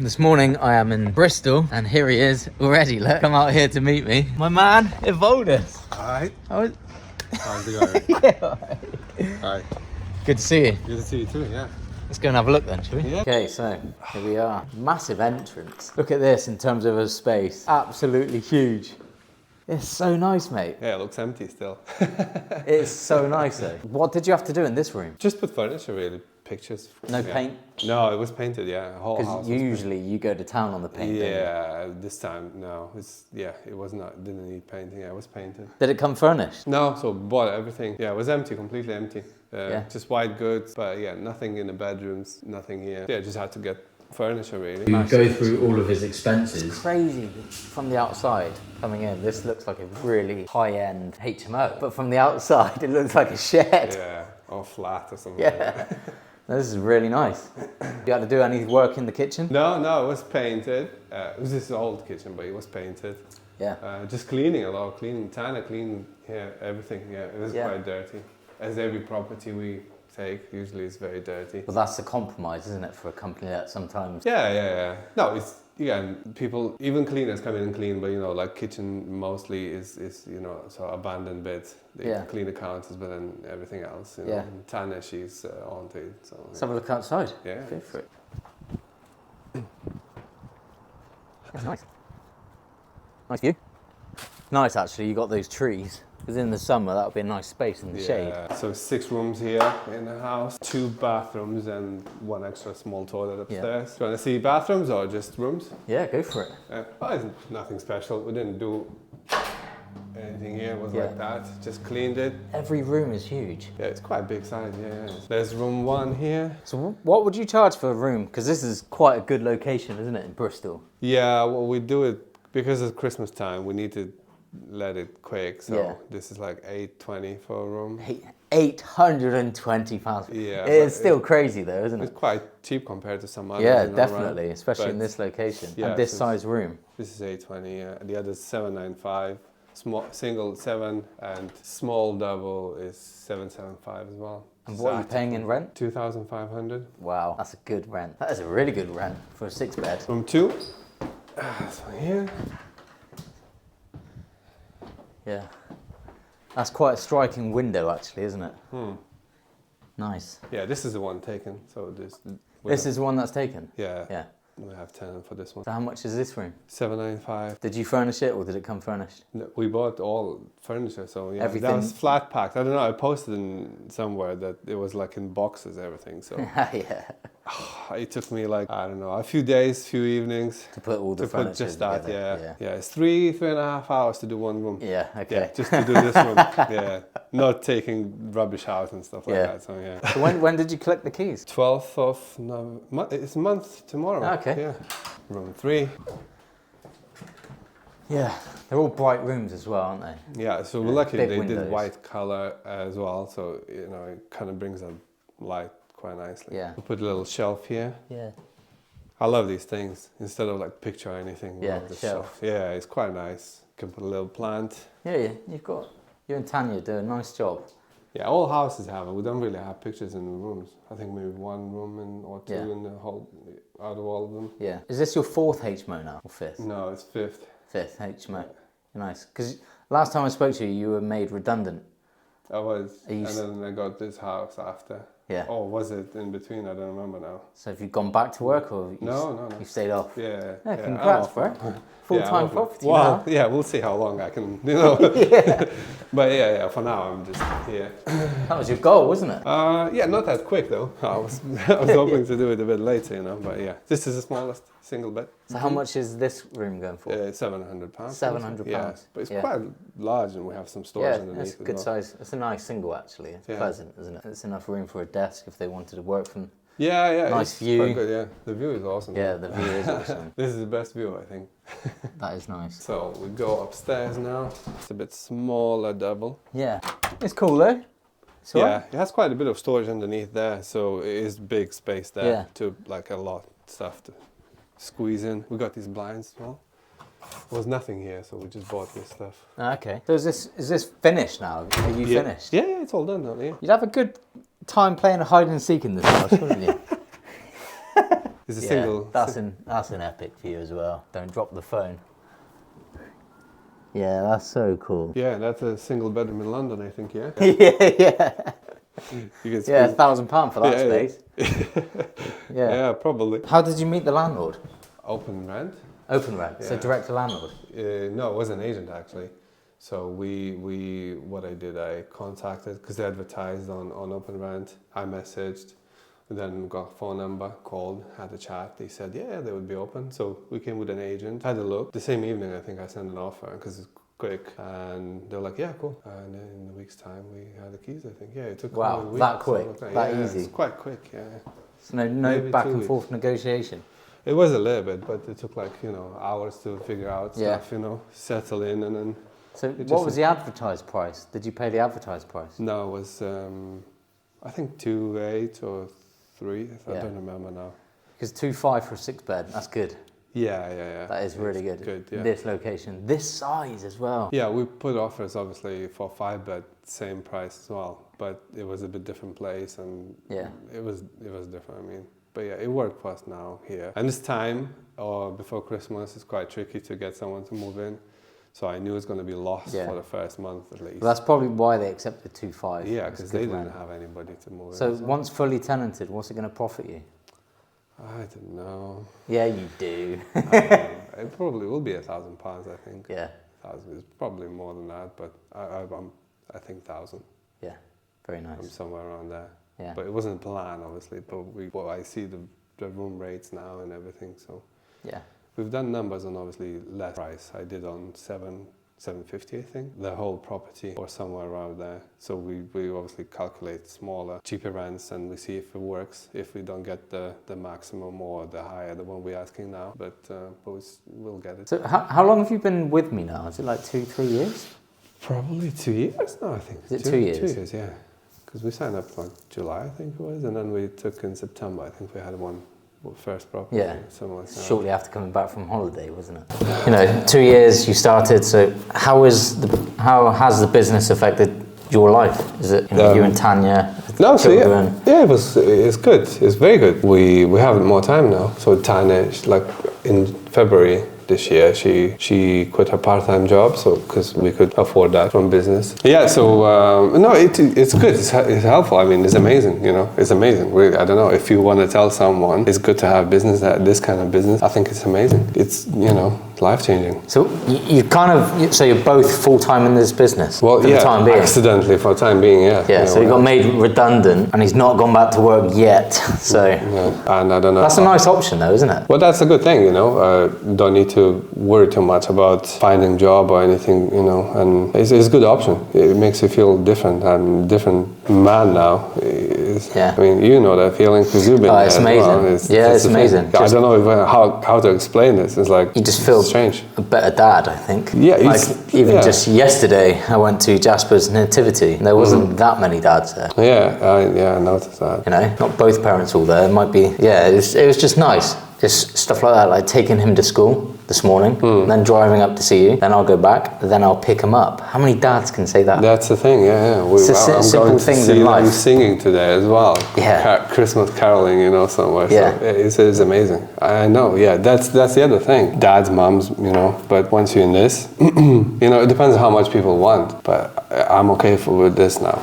This morning I am in Bristol and here he is already, look, come out here to meet me. My man, Evoldus. Alright. How's it going? yeah, alright. Alright. Good to see you. Good to see you too, yeah. Let's go and have a look then, shall we? Yeah. Okay, so here we are. Massive entrance. Look at this in terms of a space. Absolutely huge. It's so nice, mate. Yeah, it looks empty still. It's so nice though. What did you have to do in this room? Just put furniture really, pictures. No paint? No, it was painted, yeah. The whole house. Because usually you go to town on the paint. Yeah, this time, no. It was not, didn't need painting, yeah, it was painted. Did it come furnished? No, so bought everything. Yeah, it was empty, completely empty. Yeah. Just white goods, but yeah, nothing in the bedrooms, nothing here. Yeah, just had to get furniture really. You go through all of his expenses. Crazy from the outside coming in. This looks like a really high-end HMO, but from the outside it looks like a shed. Yeah, or flat or something. Yeah. This is really nice. You had to do any work in the kitchen? No, it was painted. It was this old kitchen, but it was painted. Yeah. Just cleaning, a lot of cleaning. Tana cleaned, yeah, everything. Yeah, it was quite dirty. As every property we take usually is very dirty. Well, that's a compromise, isn't it, for a company that sometimes... Yeah. No, it's, again, people, even cleaners come in and clean, but you know, like kitchen mostly is you know, so abandoned bits. They clean the counters, but then everything else, you know. And Tana, she's on to it. So, Let's have a look outside. Yeah. Go for it. That's nice. Nice view. Nice, actually, you got those trees. Because in the summer, that would be a nice space in the shade. So 6 rooms here in the house, 2 bathrooms and 1 extra small toilet upstairs. Do you want to see bathrooms or just rooms? Yeah, go for it. Well, it's nothing special. We didn't do anything here. It was like that. Just cleaned it. Every room is huge. Yeah, it's quite a big size. Yeah. There's room 1 here. So what would you charge for a room? Because this is quite a good location, isn't it, in Bristol? Yeah, well, we do it because it's Christmas time. We need to let it quick, so this is like $820 for a room. £820. Yeah, it's still crazy though, isn't it? It's quite cheap compared to some others. Yeah, definitely, especially in this location yeah, and this size room. This is $820. Yeah, the other is $795. Small single 7 and small double is $775 as well. And what are you paying in rent? $2,500. Wow, that's a good rent. That is a really good rent for a 6-bed. Room 2. So here. Yeah, that's quite a striking window actually, isn't it? Nice. Yeah, this is the one taken. So this is the one that's taken? Yeah. We have 10 for this one. So how much is this room? $795. Did you furnish it or did it come furnished? No, we bought all furniture, so yeah. Everything? That was flat packed. I don't know, I posted in somewhere that it was like in boxes, everything, so. Yeah. It took me like, I don't know, a few days, few evenings. To put all the furniture just that, together. Yeah, it's 3.5 hours to do 1 room. Yeah, okay. Yeah, just to do this room, yeah. Not taking rubbish out and stuff like that, so yeah. So when did you collect the keys? 12th of November, it's a month tomorrow. Okay. Yeah. Room 3. Yeah, they're all bright rooms as well, aren't they? Yeah, so we're lucky they windows. did white color as well, so you know it kind of brings that light quite nicely. Yeah. We put a little shelf here. Yeah. I love these things instead of like picture or anything. Yeah, the shelf. Yeah, it's quite nice. You can put a little plant. Yeah, you and Tanya do a nice job. Yeah, all houses have it. We don't really have pictures in the rooms. I think maybe 1 room or 2 in the whole, out of all of them. Yeah. Is this your 4th HMO now or 5th? No, it's 5th. 5th HMO. Nice. Because last time I spoke to you, you were made redundant. I was, and then I got this house after. Yeah. Or was it in between? I don't remember now. So have you gone back to work or No. you stayed off? Yeah. Congrats, bro. Full-time property well, now. yeah, we'll see how long I can, you know. But yeah, for now I'm just here. That was your goal, wasn't it? Yeah, not that quick though. I was hoping to do it a bit later, you know. But yeah, this is the smallest single bed. So how much is this room going for? £700. £700. Yeah, but it's quite large, and we have some storage underneath. It's a good size. It's a nice single actually. It's pleasant, isn't it? It's enough room for a desk if they wanted to work from. Yeah. Nice view. Quite good, yeah. The view is awesome. Yeah, the view is awesome. This is the best view, I think. That is nice. So we go upstairs now. It's a bit smaller double. Yeah, it's cool though. Yeah, it has quite a bit of storage underneath there, so it is big space there to like a lot of stuff to squeeze in. We got these blinds as well. There was nothing here, so we just bought this stuff. Okay. So is this finished now? Are you finished? Yeah, it's all done now. Yeah. You'd have a good time playing hide and seek in this house, wouldn't you? It's a single. That's an epic view as well. Don't drop the phone. Yeah, that's so cool. Yeah, that's a single bedroom in London, I think. Yeah. yeah. You can Yeah, £1,000 for that space. Yeah, probably. How did you meet the landlord? Open rent. Open rent. Yeah. So direct to landlord. No, it was an agent actually. So what I did, I contacted, because they advertised on Open Rent. I messaged, then got a phone number, called, had a chat. They said, yeah, they would be open. So we came with an agent, had a look. The same evening, I think I sent an offer, because it's quick. And they're like, yeah, cool. And then in a week's time, we had the keys, I think. Yeah, it took a week. That quick, so, that yeah, easy. It's quite quick, yeah. So no back and forth negotiation? It was a little bit, but it took hours to figure out stuff, settle in, and then... So what was the advertised price? Did you pay the advertised price? No, it was, I think 2.8 or 3, I don't remember now. Because 2.5 for a 6-bed, that's good. Yeah. That is really good. Good, yeah. This location, this size as well. Yeah, we put offers obviously for 5-bed, same price as well, but it was a bit different place, and it was different. I mean, but yeah, it worked for us now here. And this time, or before Christmas, it's quite tricky to get someone to move in. So I knew it was going to be lost for the first month at least. Well, that's probably why they accepted 2.5. Yeah, because they didn't have anybody to move in. So once fully tenanted, what's it going to profit you? I don't know. Yeah, you do. It probably will be £1,000, I think. Yeah. 1,000 is probably more than that, but I think 1,000. Yeah, very nice. I'm somewhere around there. Yeah. But it wasn't planned, obviously. But I see the room rates now and everything, so. Yeah. We've done numbers on obviously less price. I did on 750, I think. The whole property or somewhere around there. So we obviously calculate smaller, cheaper rents, and we see if it works. If we don't get the maximum or the higher, the one we're asking now, but we'll get it. So how long have you been with me now? Is it like 2-3 years? Probably 2 years now, I think. Is it 2 years? 2 years, yeah. Because we signed up like July, I think it was, and then we took in September. I think we had one. First property. Yeah, like shortly after coming back from holiday, wasn't it? 2 years you started, so how has the business affected your life? Is it you and Tanya? No, so it's good. It's very good. We have more time now. So Tanya, like in February this year, she quit her part-time job, so because we could afford that from business. Yeah, so no, it's good. It's helpful. I mean, it's amazing. It's amazing. Really, I don't know if you want to tell someone it's good to have business, this kind of business. I think it's amazing. It's life-changing. So so you're both full-time in this business. Well, for the time being. Accidentally for the time being. Yeah. Yeah. So he got made redundant, and he's not gone back to work yet. So. Yeah. And I don't know. That's a nice option, though, isn't it? Well, that's a good thing. Don't need to worry too much about finding a job or anything, and it's a good option. It makes you feel different. I'm a different man now. I mean, you know that feeling because you've been there. It's amazing. Well. It's amazing. I don't know how to explain this. It's like you just feel strange. A better dad, I think. Yeah. Just yesterday, I went to Jasper's nativity, and there wasn't that many dads there. Yeah, I noticed that. Not both parents all there. It might be. Yeah, it was just nice. Just stuff like that, like taking him to school this morning, then driving up to see you, then I'll go back, then I'll pick him up. How many dads can say that? That's the thing, yeah. I'm going to see them singing today as well. Yeah. Christmas caroling, somewhere. Yeah. So it's amazing. I know, yeah, that's the other thing. Dads, moms, but once you're in this, it depends on how much people want, but I'm okay with this now.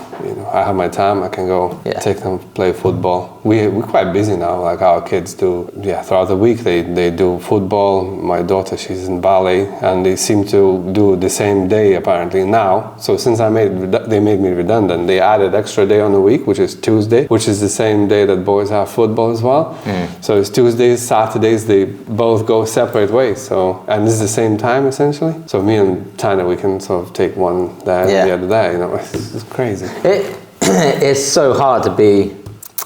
I have my time, I can go take them play football. We're quite busy now, like our kids do, throughout the week they do football. My daughter, she's in ballet, and they seem to do the same day apparently now. So since they made me redundant, they added extra day on the week, which is Tuesday, which is the same day that boys have football as well. So it's Tuesdays, Saturdays, they both go separate ways. So, and this is the same time essentially. So me and Tanya, we can sort of take one there and the other there. It's crazy. It's so hard to be,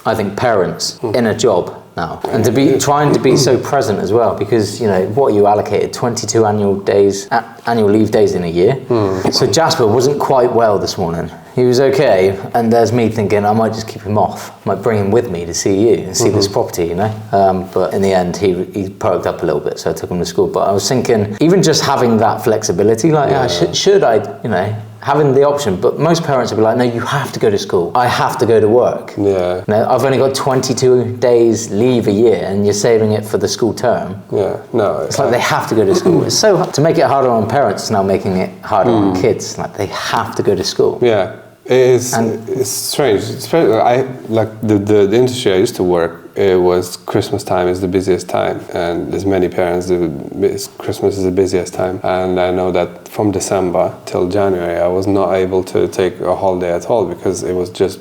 I think, parents in a job now, and to be trying to be so present as well, because what you allocated 22 annual leave days in a year. So Jasper wasn't quite well this morning. He was okay, and there's me thinking I might just keep him off. I might bring him with me to see you and see this property, But in the end, he perked up a little bit, so I took him to school. But I was thinking, even just having that flexibility, like, should I, having the option, but most parents will be like, no, you have to go to school. I have to go to work. Yeah. No, I've only got 22 days leave a year and you're saving it for the school term. Yeah, no. It's like they have to go to school. It's so hard. To make it harder on parents, it's now making it harder on kids. Like they have to go to school. Yeah. It's strange. The industry I used to work, it was Christmas time is the busiest time, and there's many parents, Christmas is the busiest time. And I know that from December till January, I was not able to take a holiday at all because it was just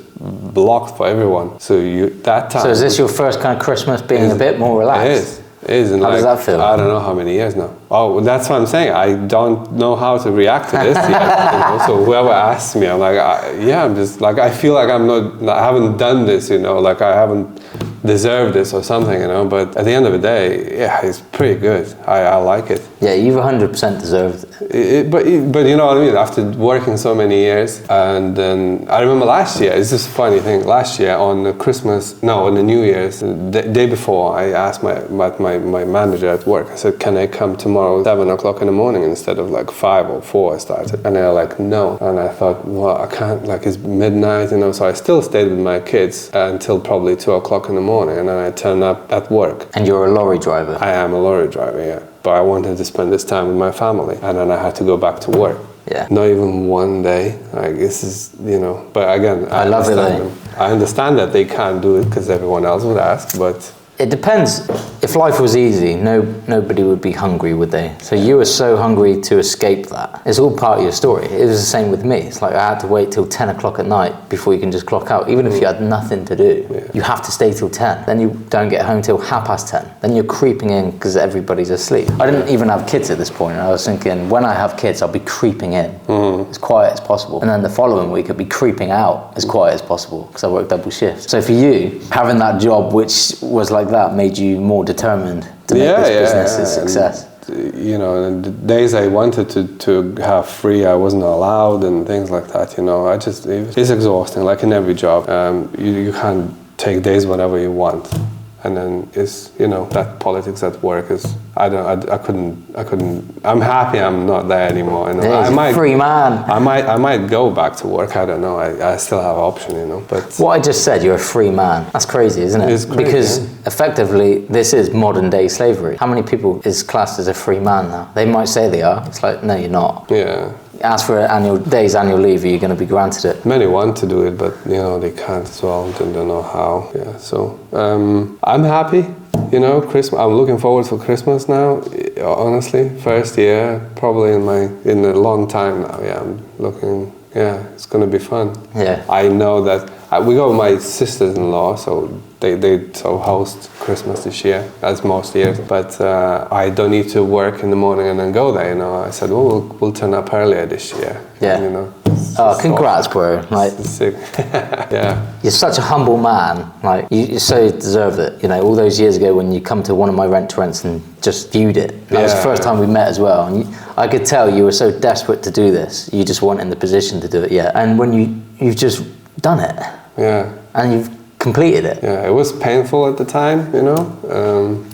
blocked for everyone. So that time. So is this your first kind of Christmas being a bit more relaxed? It is. And how does that feel? I don't know how many years now. Oh, well, that's what I'm saying. I don't know how to react to this yet. So whoever asks me, I'm like, I'm just like, I feel like I haven't done this, like I haven't deserved this or something, But at the end of the day, yeah, it's pretty good. I like it. Yeah, you've 100% deserved it. But you know what I mean? After working so many years, and then I remember last year, it's just a funny thing, last year on the New Year's, the day before, I asked my manager at work, I said, can I come tomorrow 7 o'clock in the morning instead of like 5 or 4 I started? And they're like, no. And I thought, well, I can't, like it's midnight, so I still stayed with my kids until probably 2 o'clock in the morning, and then I turned up at work. And you're a lorry driver? I am a lorry driver, yeah. But I wanted to spend this time with my family, and then I had to go back to work. Yeah. Not even one day. Like this is, But again, I love it. I understand that they can't do it because everyone else would ask, but. It depends. If life was easy, nobody would be hungry, would they? So you were so hungry to escape that. It's all part of your story. It was the same with me. It's like I had to wait till 10 o'clock at night before you can just clock out. Even if you had nothing to do, you have to stay till 10. Then you don't get home till 10:30. Then you're creeping in because everybody's asleep. I didn't even have kids at this point. I was thinking, when I have kids, I'll be creeping in as quiet as possible. And then the following week, I'll be creeping out as quiet as possible because I work double shifts. So for you, having that job, which was like that, made you more determined to make this business a success. And the days I wanted to have free, I wasn't allowed, and things like that. It's exhausting. Like in every job, you can't take days whenever you want. And then it's that politics at work is I couldn't. I'm happy I'm not there anymore. I might free man. I might go back to work. I don't know. I still have option. But what I just said, you're a free man. That's crazy, isn't it? It's crazy, because effectively this is modern day slavery. How many people is classed as a free man now? They might say they are. It's like, no, you're not. Yeah. Ask for annual leave, are you going to be granted it? Many want to do it, but they can't as well, and don't know how. Yeah, so I'm happy. Christmas. I'm looking forward to Christmas now. Honestly, first year probably in a long time now. Yeah, I'm looking. Yeah, it's going to be fun. Yeah. I know that we go with my sisters-in-law, so they host Christmas this year, as most years. But I don't need to work in the morning and then go there. I said, well, we'll turn up earlier this year. Yeah. Oh, congrats, bro! Like, sick. Yeah. You're such a humble man. Like, you so deserve it. All those years ago when you come to one of my rent-to-rents and just viewed it. That was the first time we met as well. And I could tell you were so desperate to do this. You just weren't in the position to do it yet. And when you've just done it. Yeah. And you've completed it. Yeah, it was painful at the time,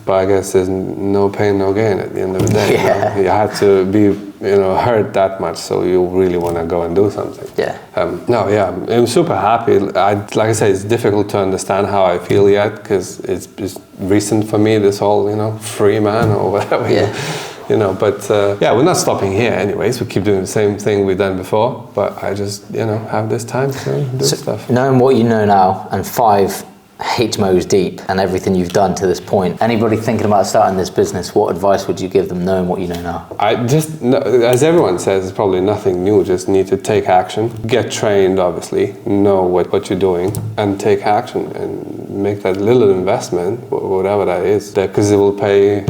but I guess there's no pain, no gain at the end of the day. Yeah. You had to be, hurt that much, so you really want to go and do something. Yeah. I'm super happy. Like I said, it's difficult to understand how I feel yet, because it's recent for me, this whole, free man or whatever. Yeah. But we're not stopping here anyways. We keep doing the same thing we've done before, but I just, have this time to do stuff. Knowing what you know now, and 5 HMOs deep, and everything you've done to this point, anybody thinking about starting this business, what advice would you give them knowing what you know now? As everyone says, it's probably nothing new, just need to take action, get trained obviously, know what you're doing, and take action, and make that little investment, whatever that is, because it'll pay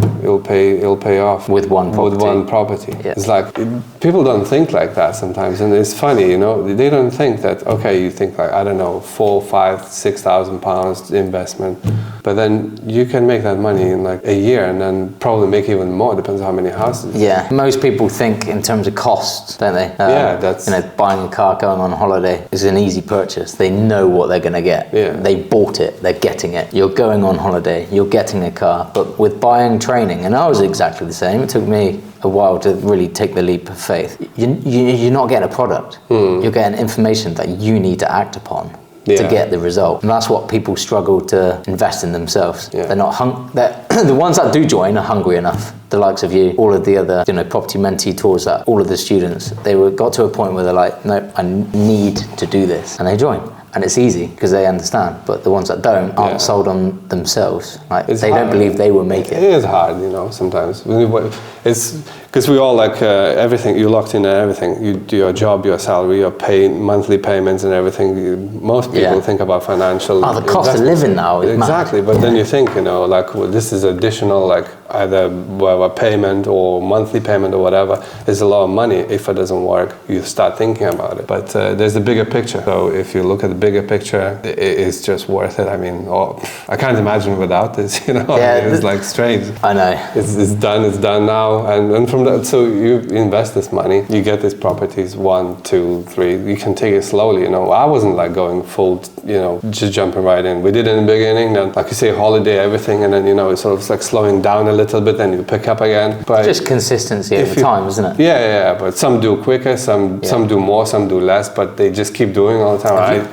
off with one property. Yeah. It's like people don't think like that sometimes, and it's funny, they don't think that. Okay, you think like, I don't know, 4,000, 5,000, 6,000 pounds investment, but then you can make that money in like a year, and then probably make even more. Depends on how many houses. Yeah, most people think in terms of costs, don't they? That's buying a car, going on holiday is an easy purchase. They know what they're going to get. Yeah. They bought it. They're they're getting it. You're going on holiday, you're getting a car, but with buying training, and I was exactly the same. It took me a while to really take the leap of faith. You're not getting a product. You're getting information that you need to act upon to get the result. And that's what people struggle to invest in themselves. They're not the ones that do join are hungry enough. The likes of you, all of the other, property mentee tours, that all of the students, got to a point where they're like, no, I need to do this, and they join. And it's easy because they understand, but the ones that don't aren't sold on themselves. Like they don't believe they will make it. It is hard, sometimes. It's because we all like everything. You're locked in everything. You do your job, your salary, your monthly payments, and everything. Most people think about financial. Oh, the cost of living now is exactly. mad. But then you think, this is additional, like either a payment or monthly payment or whatever. Is a lot of money. If it doesn't work, you start thinking about it. But there's a bigger picture. So if you look at the bigger picture, it's just worth it. I mean, I can't imagine without this. It's like strange. I know. It's done now, and from that, so you invest this money, you get these properties, 1, 2, 3. You can take it slowly. I wasn't like going full, just jumping right in. We did it in the beginning, then like you say, holiday, everything, and then it's sort of like slowing down a little bit, then you pick up again. But just consistency over time, isn't it? Yeah. But some do quicker, some do more, some do less, but they just keep doing it all the time.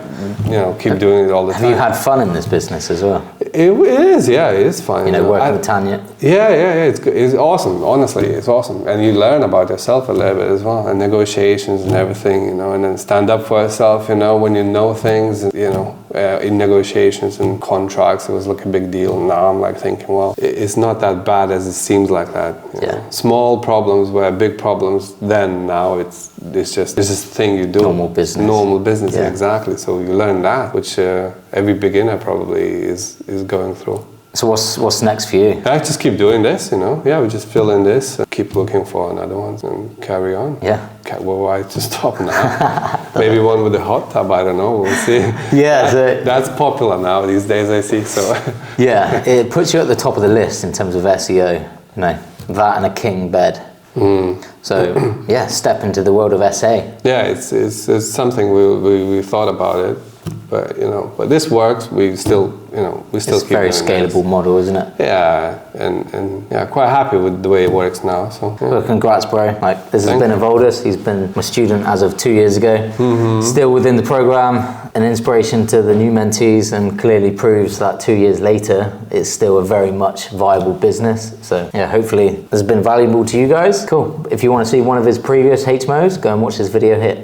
Keep doing it all the time. Have you had fun in this business as well? It is, it is fun. Working with Tanya. Yeah, it's awesome. Honestly, it's awesome, and you learn about yourself a little bit as well, and negotiations and everything, and then stand up for yourself, when you know things, in negotiations and contracts, it was like a big deal. Now I'm like thinking, well, it's not that bad as it seems like that. Small problems were big problems then. Now it's just this thing you do. Normal business. Exactly. So you learn that, which every beginner probably is going through. So what's next for you? I just keep doing this, we just fill in this, keep looking for another one and carry on. Well, why to stop now? Maybe one with a hot tub, I don't know, we'll see. That's popular now these days, I see, so. It puts you at the top of the list in terms of SEO, that and a king bed. So step into the world of SA. It's something we thought about it, but this works. We still it's a very scalable model, isn't it? And quite happy with the way it works now. So well, congrats, bro. This has been Evoldus. He's been my student as of 2 years ago. Still within the program, an inspiration to the new mentees, and clearly proves that 2 years later it's still a very much viable business. So hopefully this has been valuable to you guys. Cool. If you want to see one of his previous HMOs, go and watch this video here.